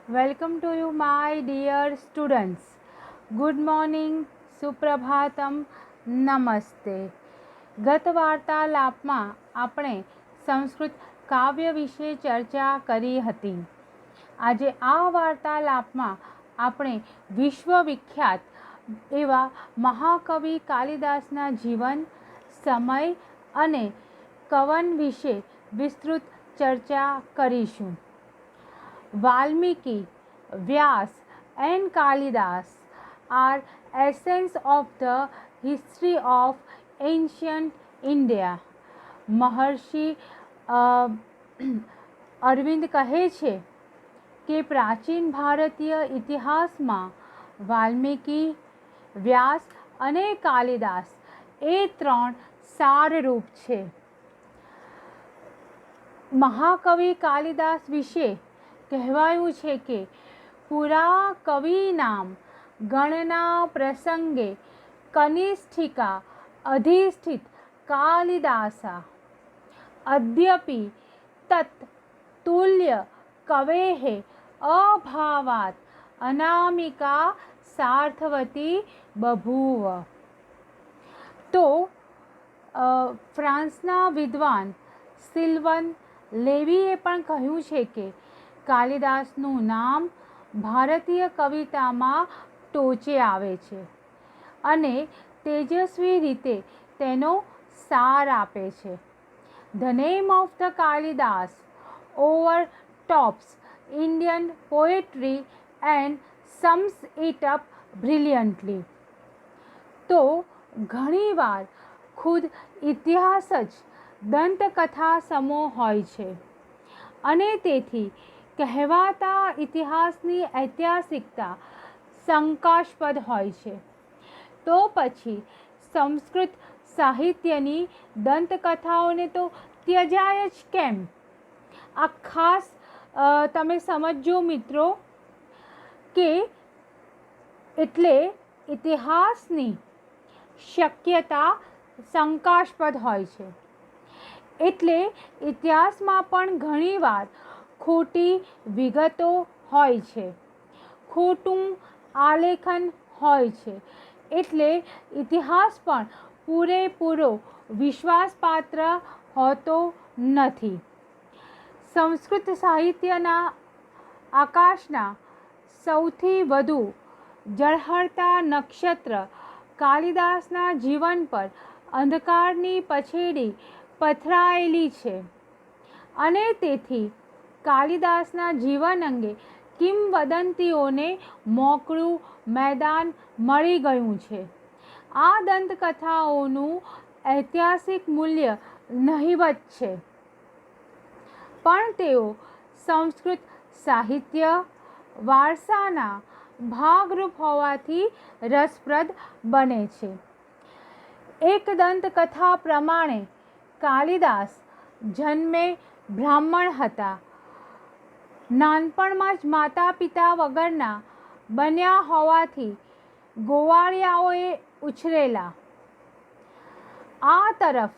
Welcome to you, my dear students. Good morning, સુપ્રભાતમ, નમસ્તે. ગત વાર્તાલાપમાં આપણે સંસ્કૃત કાવ્ય વિશે ચર્ચા કરી હતી. આજે આ વાર્તાલાપમાં આપણે વિશ્વવિખ્યાત એવા મહાકવિ કાલિદાસના જીવન, સમય અને કવન વિશે વિસ્તૃત ચર્ચા કરીશું. Valmiki, Vyas, and Kalidas are essence of the history of ancient India. મહર્ષિ અરવિંદ કહે છે કે પ્રાચીન ભારતીય ઇતિહાસમાં વાલ્મીકી, વ્યાસ અને કાલિદાસ એ ત્રણ સારરૂપ છે. મહાકવિ કાલિદાસ વિશે કહેવાયું છે કે પુરા કવિનામ ગણના પ્રસંગે કનિષ્ઠિકા અધિષ્ઠિત કાલિદાસા અદ્યપિ તત તુલ્ય કવેઃ અભાવાત અનામિકા સાર્થવતી બભૂવ. તો ફ્રાન્સના વિદ્વાન સિલ્વન લેવીએ પણ કહ્યું છે કે કાલિદાસનું નામ ભારતીય કવિતામાં ટોચે આવે છે અને તેજસ્વી રીતે તેનો સાર આપે છે. The name of the Kalidas overtops Indian poetry and sums it up brilliantly. તો ઘણીવાર ખુદ ઇતિહાસ જ દંતકથા સમો હોય છે અને તેથી કહેવાતા ઇતિહાસની ઐતિહાસિકતા શંકાસ્પદ હોય છે. તો પછી સંસ્કૃત સાહિત્યની દંતકથાઓને તો ત્યજાય જ કેમ? આ ખાસ તમે સમજો મિત્રો કે એટલે ઇતિહાસની શક્યતા શંકાસ્પદ હોય છે. એટલે ઇતિહાસમાં પણ ઘણીવાર ખોટી વિગતો હોય છે, ખોટું આલેખન હોય છે. એટલે ઇતિહાસ પણ પૂરેપૂરો વિશ્વાસપાત્ર હોતો નથી. સંસ્કૃત સાહિત્યના આકાશના સૌથી વધુ ઝળહળતા નક્ષત્ર કાલિદાસના જીવન પર અંધકારની પછેડી પથરાયેલી છે અને તેથી કાલિદાસના જીવન અંગે કિંવદંતીઓને મોકળું મેદાન મળી ગયું છે. આ દંતકથાઓનું ઐતિહાસિક મૂલ્ય નહિવત છે, પણ તેઓ સંસ્કૃત સાહિત્ય વારસાના ભાગરૂપ હોવાથી રસપ્રદ બને છે. એક દંતકથા પ્રમાણે કાલિદાસ જન્મે બ્રાહ્મણ હતા. નાનપણમાં જ માતા પિતા વગરના બન્યા હોવાથી ગોવાળિયાઓએ ઉછરેલા. આ તરફ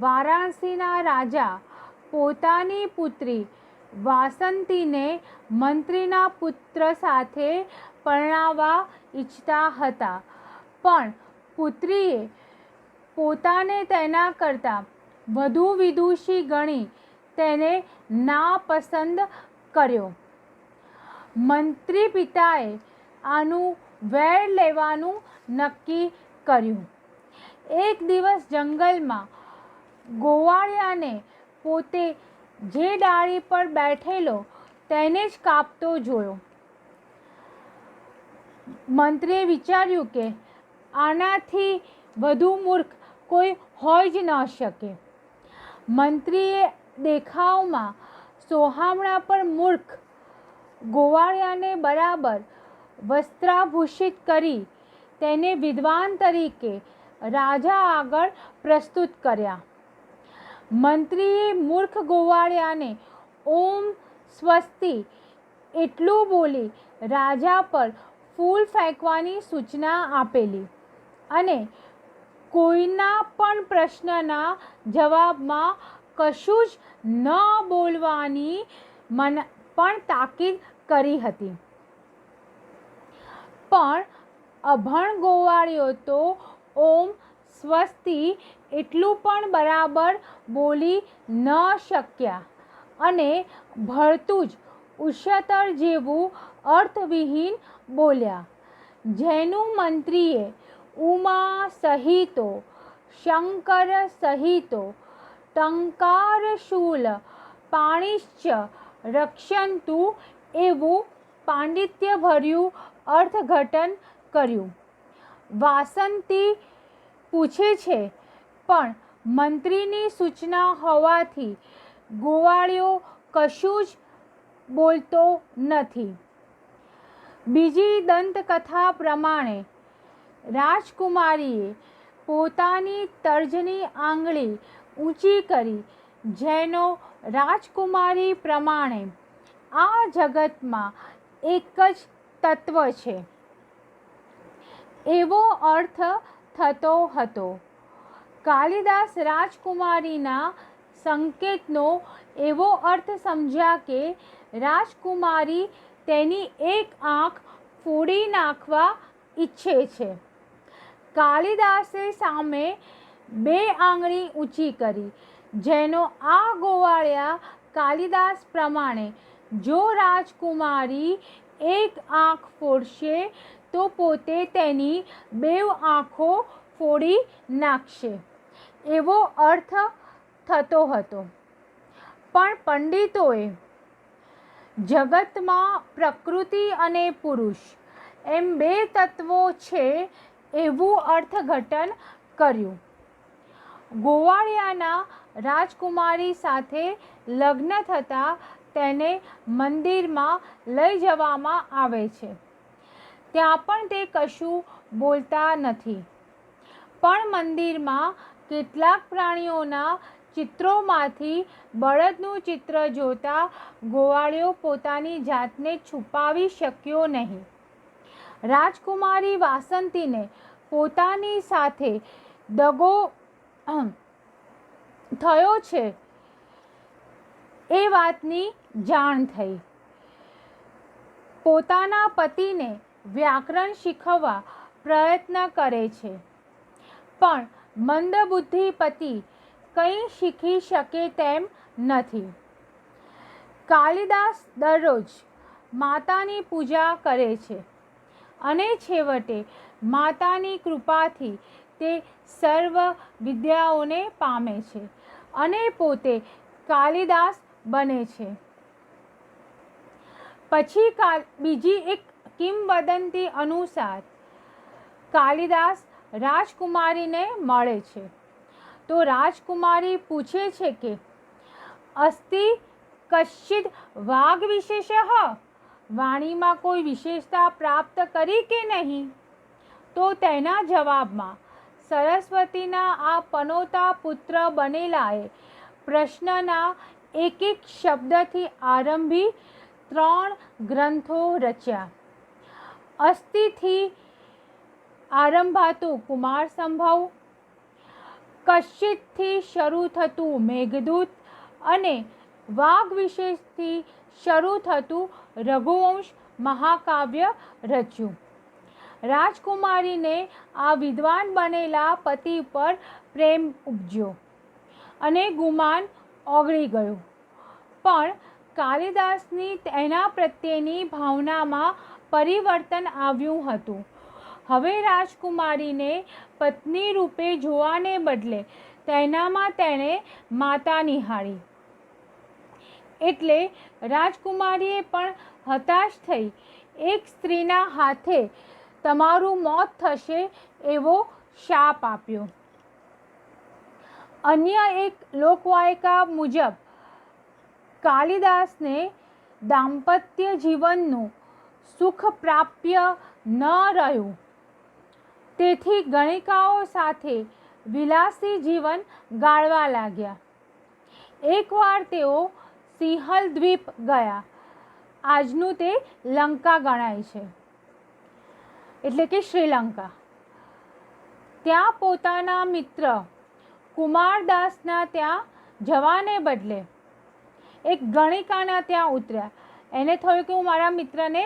વારાણસીના રાજા પોતાની પુત્રી વાસંતીને મંત્રીના પુત્ર સાથે પરણાવવા ઈચ્છતા હતા, પણ પુત્રીએ પોતાને તેના કરતાં વધુ વિદુષી ગણી તેને નાપસંદ કર્યો. મંત્રી પિતાએ આનું વેર લેવાનું નક્કી કર્યું. એક દિવસ જંગલમાં ગોવાળિયાને પોતે જે ડાળી પર બેઠેલો તેને જ કાપતો જોયો. મંત્રીએ વિચાર્યું કે આનાથી વધુ મૂર્ખ કોઈ હોઈ જ ન શકે. મંત્રીએ દેખાવમાં સોહામણા પર મૂર્ખ ગોવાળિયાને બરાબર વસ્ત્રાભૂષિત કરી તેને વિદ્વાન તરીકે રાજા આગળ પ્રસ્તુત કર્યા. મંત્રીએ મૂર્ખ ગોવાળિયાને ઓમ સ્વસ્તિ એટલું બોલી રાજા પર ફૂલ ફેંકવાની સૂચના આપેલી અને કોઈના પણ પ્રશ્નના જવાબમાં કશું જ ન બોલવાની પણ તાકીદ કરી હતી. પણ અભણ ગોવાળીઓ તો ઓમ સ્વસ્તિ એટલું પણ બરાબર બોલી ન શક્યા અને ભળતું જ ઉચ્ચતર જેવું અર્થવિહીન બોલ્યા, જેનું મંત્રીએ ઉમા સહિતો શંકર સહિતો ટંકારશૂલ પાણિશ્ચ રક્ષંતુ એવું પાંડિત્યભર્યું અર્થઘટન કર્યું. વાસંતી પૂછે છે, પણ મંત્રીની સૂચના હોવાથી ગોવાળિયો કશું જ બોલતો નથી. બીજી દંતકથા પ્રમાણે રાજકુમારીએ પોતાની તર્જની આંગળી ઊંચી કરી, જેનો રાજકુમારી પ્રમાણે આ જગતમાં એક જ તત્વ છે એવો અર્થ થતો હતો. કાલિદાસ રાજકુમારીના સંકેતનો એવો અર્થ સમજ્યા કે રાજકુમારી તેની એક આંખ ફોડી નાખવા ઈચ્છે છે. કાલિદાસે સામે બે આંગળી ઊંચી કરી, જેનો આ ગોવાળિયા કાલિદાસ પ્રમાણે જો રાજકુમારી એક આંખ ફોડશે તો પોતે તેની બેવ આંખો ફોડી નાખશે એવો અર્થ થતો હતો. પણ પંડિતોએ જગતમાં પ્રકૃતિ અને પુરુષ એમ બે તત્વો છે એવું અર્થઘટન કર્યું. ગોવાળિયાના રાજકુમારી સાથે લગ્ન થતાં તેને મંદિરમાં લઈ જવામાં આવે છે. ત્યાં પણ તે કશું બોલતા નથી. પણ મંદિરમાં કેટલાક પ્રાણીઓના ચિત્રોમાંથી બળદનું ચિત્ર જોતા ગોવાળિયો પોતાની જાતને છુપાવી શક્યો નહીં. રાજકુમારી વાસંતીને પોતાની સાથે દગો થયો છે એ વાતની જાણ થઈ. પોતાના પતિને વ્યાકરણ શીખવવા પ્રયત્ન કરે છે, પણ મંદબુદ્ધિ પતિ કંઈ શીખી શકે તેમ નથી. કાલિદાસ દરરોજ માતાની પૂજા કરે છે અને છેવટે માતાની કૃપાથી તે સર્વ વિદ્યાઓને પામે છે અને પોતે કાલિદાસ બને છે. પછી બીજી એક કિંવદંતી અનુસાર કાલિદાસ રાજકુમારીને મળે છે તો રાજકુમારી પૂછે છે કે અસ્તિ કશ્ચિદ વાગ વિશેષઃ, વાણીમાં કોઈ વિશેષતા પ્રાપ્ત કરી કે નહીં? તો તેના જવાબમાં સરસ્વતીના આ પનોતા પુત્ર બનેલાએ પ્રશ્નના એક એક શબ્દથી આરંભી 3 ગ્રંથો રચ્યા. અસ્થિથી આરંભાતું કુમાર સંભવ, કશ્ચિતથી શરૂ થતું મેઘદૂત અને વાગ વિશેષથી શરૂ થતું રઘુવંશ મહાકાવ્ય રચ્યું. રાજકુમારીને આ વિદ્વાન બનેલા પતિ પર પ્રેમ ઉપજ્યો અને ગુમાન ઓગળી ગયું. પણ કાલિદાસની તેના પ્રત્યેની ભાવનામાં પરિવર્તન આવ્યું હતું. હવે રાજકુમારીને પત્ની રૂપે જોવાને બદલે તેનામાં તેણે માતા નિહાળી. એટલે રાજકુમારીએ પણ હતાશ થઈ એક સ્ત્રીના હાથે તમારું મોત થશે એવો શાપ આપ્યો. અન્ય એક લોકવાયકા મુજબ કાલિદાસને દાંપત્ય જીવનનું સુખ પ્રાપ્ય ન રહ્યું, તેથી ગણિકાઓ સાથે વિલાસી જીવન ગાળવા લાગ્યા. એકવાર તેઓ સિંહલ દ્વીપ ગયા. આજનું તે લંકા ગણાય છે, એટલે કે શ્રીલંકા. ત્યાં પોતાના મિત્ર કુમારદાસના ત્યાં જવાને બદલે એક ગણિકાના ત્યાં ઉતર્યા. એને થયું કે હું મારા મિત્રને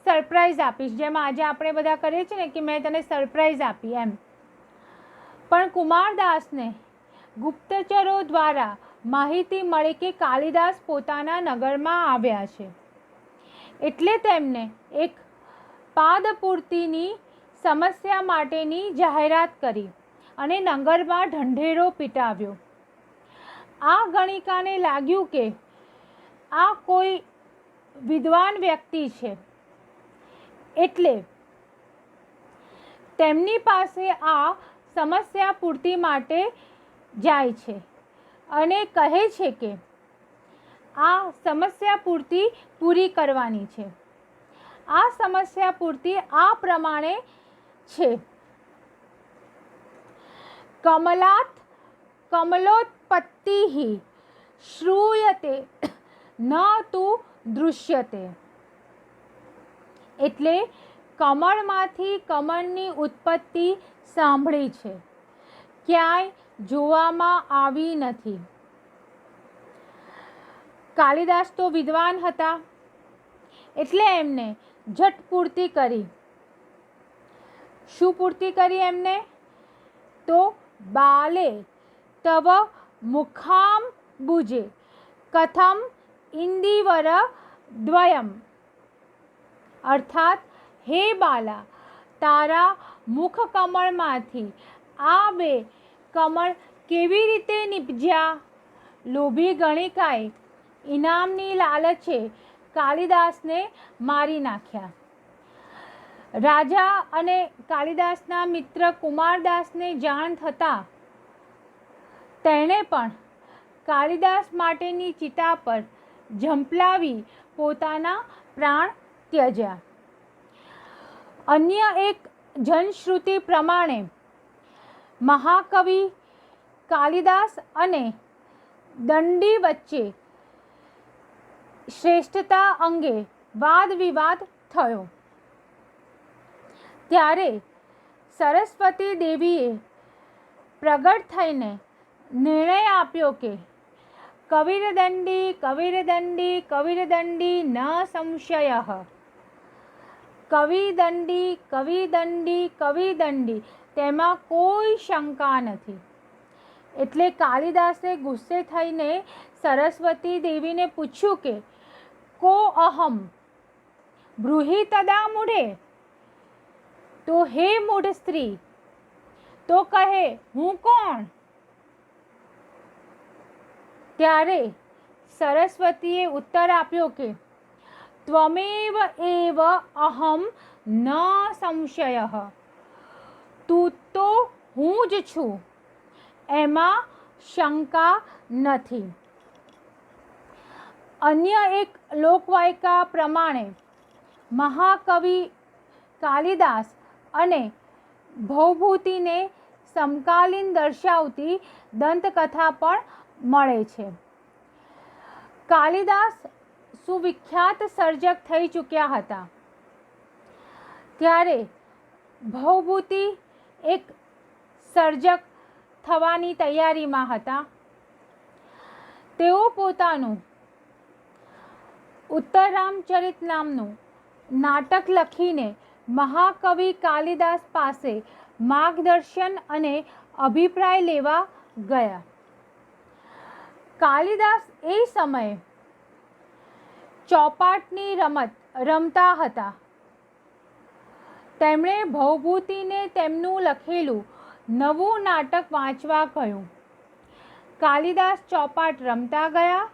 સરપ્રાઈઝ આપીશ, જેમ આજે આપણે બધા કરીએ છીએ ને કે મેં તને સરપ્રાઈઝ આપી એમ. પણ કુમારદાસને ગુપ્તચરો દ્વારા માહિતી મળી કે કાલિદાસ પોતાના નગરમાં આવ્યા છે. એટલે તેમને એક પાદપૂર્તિની સમસ્યા માટેની જાહેરાત કરી અને નગરમાં ઢંઢેરો પીટાવ્યો. આ ગણિકાને લાગ્યું કે આ કોઈ વિદ્વાન વ્યક્તિ છે, એટલે તેમની પાસે આ સમસ્યા પૂર્તિ માટે જાય છે અને કહે છે કે આ સમસ્યા પૂર્તિ પૂરી કરવાની છે. આ સમસ્યા પૂર્તિ આ પ્રમાણે છે: કમલોત્પત્તિઃ શ્રૂયતે ન તુ દૃશ્યતે. એટલે કમળમાંથી કમળની ઉત્પત્તિ સાંભળી છે, ક્યાંય જોવામાં આવી નથી. કાલિદાસ તો વિદ્વાન હતા, એટલે એમને ઝટ પૂર્તિ કરી. શું પૂર્તિ કરી એમને? તો બાલે તવ મુખામ્બુજે કથમ ઇન્દિવર દ્વયમ. અર્થાત, હે બાલા, તારા મુખ કમળમાંથી આ બે કમળ કેવી રીતે નીપજ્યા? લોભી ગણિકાએ ઇનામની લાલચે કાલિદાસને મારી નાખ્યા. રાજા અને કાલિદાસના મિત્ર કુમારદાસને જાણ થતાં તેણે પણ કાલિદાસ માટેની ચિતા પર ઝંપલાવી પોતાના પ્રાણ ત્યજ્યા. અન્ય એક જનશ્રુતિ પ્રમાણે મહાકવિ કાલિદાસ અને દંડી વચ્ચે શ્રેષ્ઠતા અંગે વાદ વિવાદ થયો. ત્યારે સરસ્વતી દેવીએ પ્રગટ થઈને નિર્ણય આપ્યો કે કવિર્દંડી કવિર્દંડી કવિર્દંડી ન સંશયઃ. કવિદંડી કવિદંડી કવિદંડી, તેમાં કોઈ શંકા નથી. એટલે કાલિદાસે ગુસ્સે થઈને સરસ્વતી દેવીને પૂછ્યું કે કો અહમ બ્રૂહિ તદા મૂઢે. તો હે મૂઢ સ્ત્રી, તો કહે હું કોણ? ત્યારે સરસ્વતીએ ઉત્તર આપ્યો કે ત્વમેવ એવ અહમ ન સંશયઃ. તું તો હું જ છું, એમાં શંકા નથી. અન્ય એક લોકવાયકા પ્રમાણે મહાકવિ કાલિદાસ અને ભવભૂતિને સમકાલીન દર્શાવતી દંતકથા પણ મળે છે. કાલિદાસ સુવિખ્યાત સર્જક થઈ ચૂક્યા હતા, ત્યારે ભવભૂતિ એક સર્જક થવાની તૈયારીમાં હતા. તેઓ પોતાનું ઉત્તરરામચરિત નામનું નાટક લખીને મહાકવિ કાલિદાસ પાસે માર્ગદર્શન અને અભિપ્રાય લેવા ગયા. કાલિદાસ એ સમયે ચોપાટની રમત રમતા હતા. તેમણે ભવભૂતિને તેમનું લખેલું નવું નાટક વાંચવા કહ્યું. કાલિદાસ ચોપાટ રમતા ગયા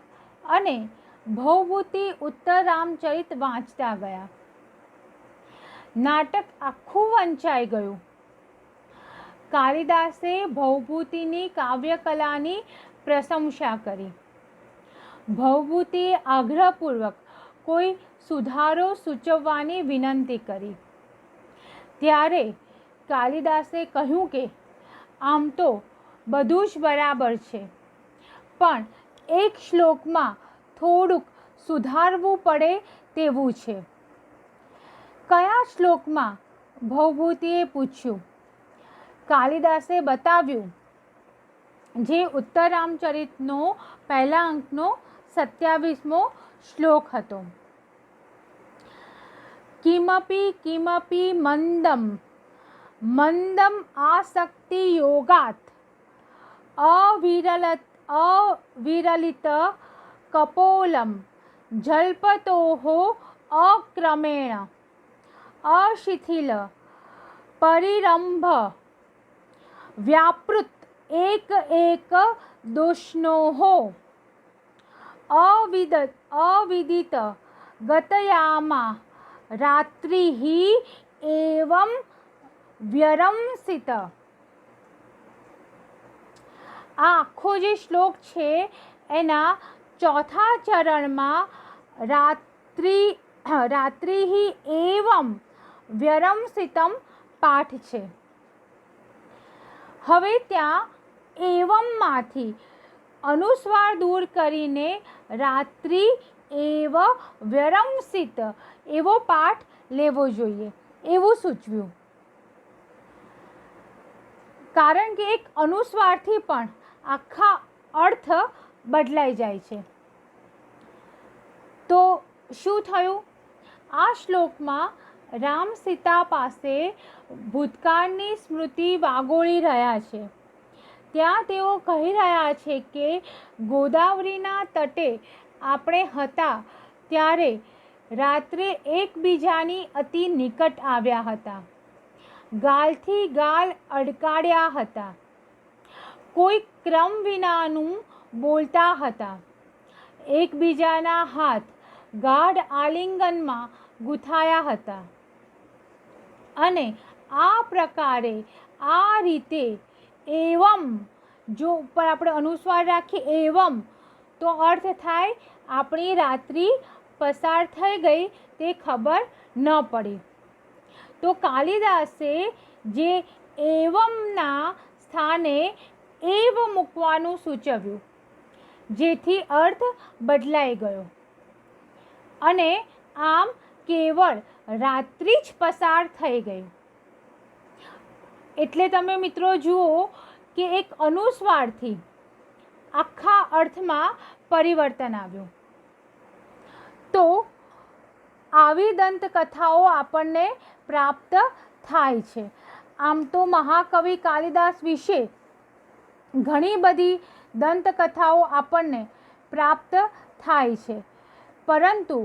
અને ભવભૂતિ ઉત્તરરામચરિત વાંચતા ગયા. નાટક આખું વંચાઈ ગયું. કાલિદાસે ભવભૂતિની કાવ્યકલાની પ્રશંસા કરી. ભવભૂતિએ આગ્રહપૂર્વક કોઈ સુધારો સૂચવવાની વિનંતી કરી. ત્યારે કાલિદાસે કહ્યું કે આમ તો બધું જ બરાબર છે, પણ એક શ્લોકમાં થોડુંક સુધારવું પડે તેવું છે. કયા શ્લોકમાં? ભવભૂતિએ પૂછ્યું. કાલિદાસે બતાવ્યું, જે ઉત્તરરામચરિતનો પહેલા અંકનો 27મો શ્લોક હતો. किमपि किमपि मंदम मंदम आसक्ति योगात् अविरलित कपोलम जल्पतोः अक्रमेण अशिथिल परिरंभ व्यापृत एक एक दोष्णोः अविदित गतयामा रात्रिः एवं व्यरंसित। આ આખો જે શ્લોક છે એના ચોથા ચરણમાં રાત્રિ એવં વ્યરંસિતમ પાઠ છે। હવે ત્યાં એવમમાંથી અનુસ્વાર દૂર કરીને રાત્રિ એવ વ્યરંસિત એવો પાઠ લેવો જોઈએ એવું સૂચવ્યું। કારણ કે એક અનુસ્વારથી પણ આખા અર્થ બદલાઈ જાય છે। તો શું થયું? આ શ્લોકમાં રામ સીતા પાસે ભૂતકાળની સ્મૃતિ વાગોળી રહ્યા છે। ત્યાં તેઓ કહી રહ્યા છે કે ગોદાવરીના તટે આપણે હતા ત્યારે રાત્રે એકબીજાની અતિ નિકટ આવ્યા હતા, ગાલથી ગાલ અડકાડ્યા હતા, કોઈ ક્રમ વિનાનું બોલતા હતા, એકબીજાના હાથ ગાઢ આલિંગનમાં ગૂંથાયા હતા અને આ પ્રકારે આ રીતે એવમ જો ઉપર આપણે અનુસ્વાર રાખીએ એવમ તો અર્થ થાય આપણી રાત્રિ પસાર થઈ ગઈ તે ખબર ન પડી। તો કાલિદાસે જે એવમના સ્થાને એવ મૂકવાનું સૂચવ્યું જેથી અર્થ બદલાઈ ગયો અને આમ કેવળ રાત્રિ જ પસાર થઈ ગઈ। એટલે તમે મિત્રો જુઓ કે એક અનુસ્વારથી આખા અર્થમાં પરિવર્તન આવ્યું। તો આવી દંતકથાઓ આપણને પ્રાપ્ત થાય છે। આમ તો મહાકવિ કાલિદાસ વિશે ઘણી બધી દંતકથાઓ આપણને પ્રાપ્ત થાય છે, પરંતુ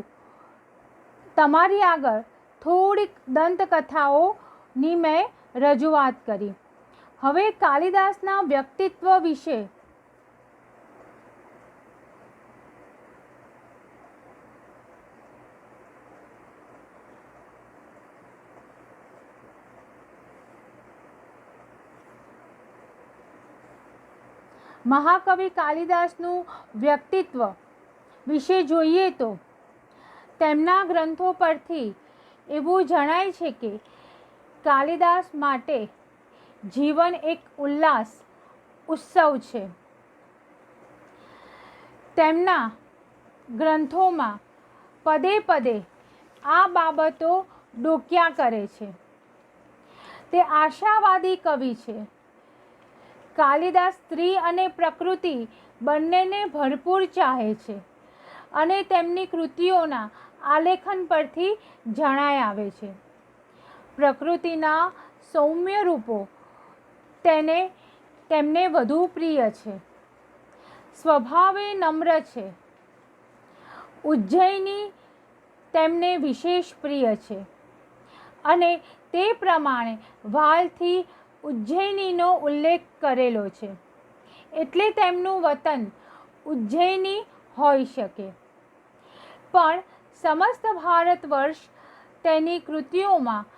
તમારી આગળ થોડીક દંતકથાઓની મેં રજૂઆત કરી। હવે કાલિદાસના વ્યક્તિત્વ વિશે મહાકવિ કાલિદાસનું વ્યક્તિત્વ વિશે જોઈએ તો તેમના ગ્રંથો પરથી એવું જણાય છે કે કાલિદાસ માટે જીવન એક ઉલ્લાસ ઉત્સવ છે। તેમના ગ્રંથોમાં પદે પદે આ બાબતો ડોક્યા કરે છે। તે આશાવાદી કવિ છે। કાલિદાસ સ્ત્રી અને પ્રકૃતિ બંનેને ભરપૂર ચાહે છે અને તેમની કૃતિઓના આલેખન પરથી જણાય આવે છે। પ્રકૃતિના સૌમ્ય રૂપો તેમને વધુ પ્રિય છે। સ્વભાવે નમ્ર છે। ઉજ્જૈની તેમને વિશેષ પ્રિય છે અને તે પ્રમાણે વાલથી ઉજ્જૈનીનો ઉલ્લેખ કરેલો છે, એટલે તેમનું વતન ઉજ્જૈની હોઈ શકે। પણ સમસ્ત ભારત વર્ષ તેની કૃતિઓમાં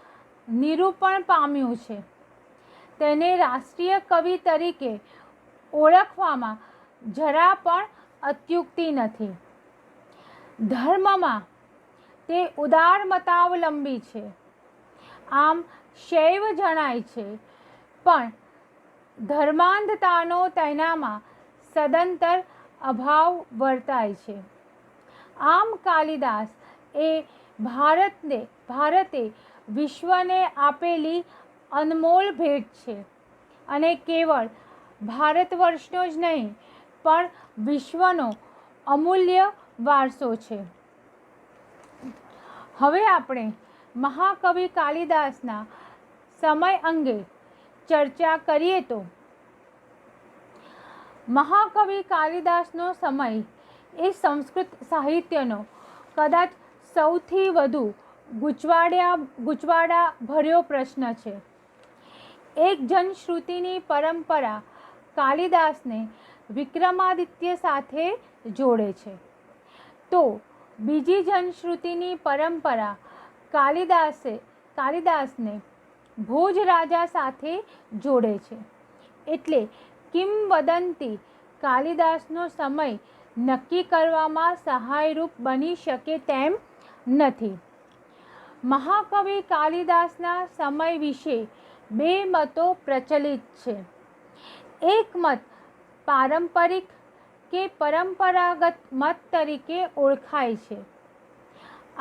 નિરૂપણ પામ્યું છે। તેને રાષ્ટ્રીય કવિ તરીકે ઓળખવામાં જરા પણ અત્યુક્તિ નથી। ધર્મમાં તે ઉદારમતાવલંબી છે, આમ શૈવ જણાય છે, પણ ધર્માંધતાનો તેનામાં સદંતર અભાવ વર્તાય છે। આમ કાલિદાસ એ ભારતે વિશ્વને આપેલી અનમોલ ભેટ છે અને કેવળ ભારત વર્ષનો જ નહીં પણ વિશ્વનો અમૂલ્ય વારસો છે। હવે આપણે મહાકવિ કાલિદાસના સમય અંગે ચર્ચા કરીએ તો મહાકવિ કાલિદાસનો સમય એ સંસ્કૃત સાહિત્યનો કદાચ સૌથી વધુ ગૂંચવાડા ભર્યો પ્રશ્ન છે. એક જનશ્રુતિની પરંપરા કાલિદાસને વિક્રમાદિત્ય સાથે જોડે છે, તો બીજી જનશ્રુતિની પરંપરા કાલિદાસને ભોજ રાજા સાથે જોડે છે. એટલે કિંવદંતી કાલિદાસનો સમય નક્કી કરવામાં સહાયરૂપ બની શકે તેમ નથી. મહાકવિ કાલિદાસના સમય વિશે બે મતો પ્રચલિત છે. એક મત પારંપરિક કે પરંપરાગત મત તરીકે ઓળખાય છે.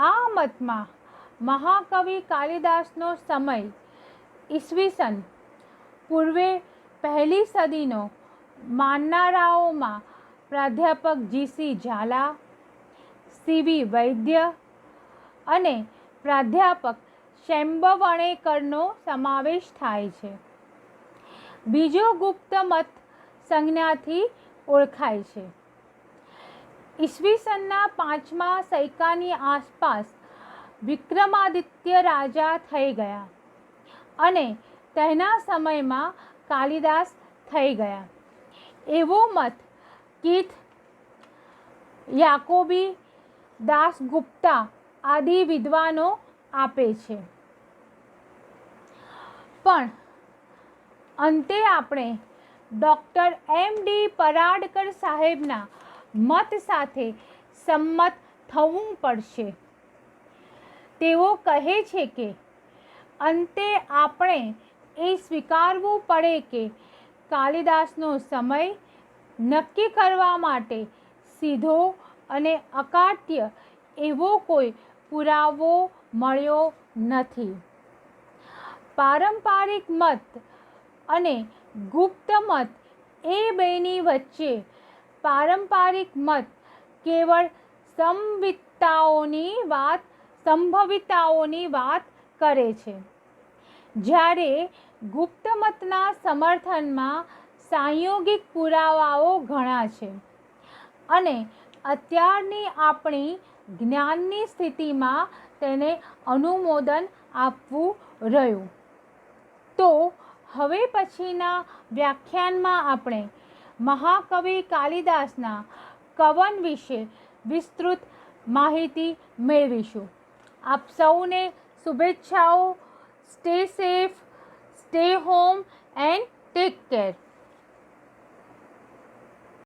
આ મતમાં મહાકવિ કાલિદાસનો સમય ઈસવીસન પૂર્વે પહેલી સદીનો માનનારાઓમાં પ્રાધ્યાપક જી.સી. ઝાલા, સી.વી. વૈદ્ય અને પ્રાધ્યાપક શેમ્બવણેકરનો સમાવેશ થાય છે. બીજો ગુપ્ત મત સંજ્ઞાથી ઓળખાય છે. ઈસવીસનના 5મા સૈકાની આસપાસ વિક્રમાદિત્ય રાજા થઈ ગયા અને તેના સમયમાં કાલિદાસ થઈ ગયા એવો મત કીથ, યાકોબી, દાસગુપ્તા આદિ વિદ્વાનો આપે છે. પણ અંતે આપણે ડૉક્ટર એમ.ડી. પરાડકર સાહેબના મત સાથે સંમત થવું પડશે. તેઓ કહે છે કે અંતે આપણે એ સ્વીકારવું પડે કે કાલિદાસનો સમય નક્કી કરવા માટે સીધો અને અકાટ્ય એવો કોઈ પુરાવો મળ્યો નથી. પારંપરિક મત અને ગુપ્ત મત એ બેની વચ્ચે પારંપરિક મત કેવળ સંભવિતતાઓની વાત કરે છે, જ્યારે ગુપ્ત મતના સમર્થનમાં સાંયોગિક પુરાવાઓ ઘણા છે અને અત્યારની આપણી જ્ઞાનની સ્થિતિમાં તેને અનુમોદન આપવું રહ્યું. તો હવે પછીના વ્યાખ્યાનમાં આપણે મહાકવિ કાલિદાસના કવન વિશે વિસ્તૃત માહિતી મેળવીશું. આપ સૌને શુભેચ્છાઓ. Stay safe, stay home and take care.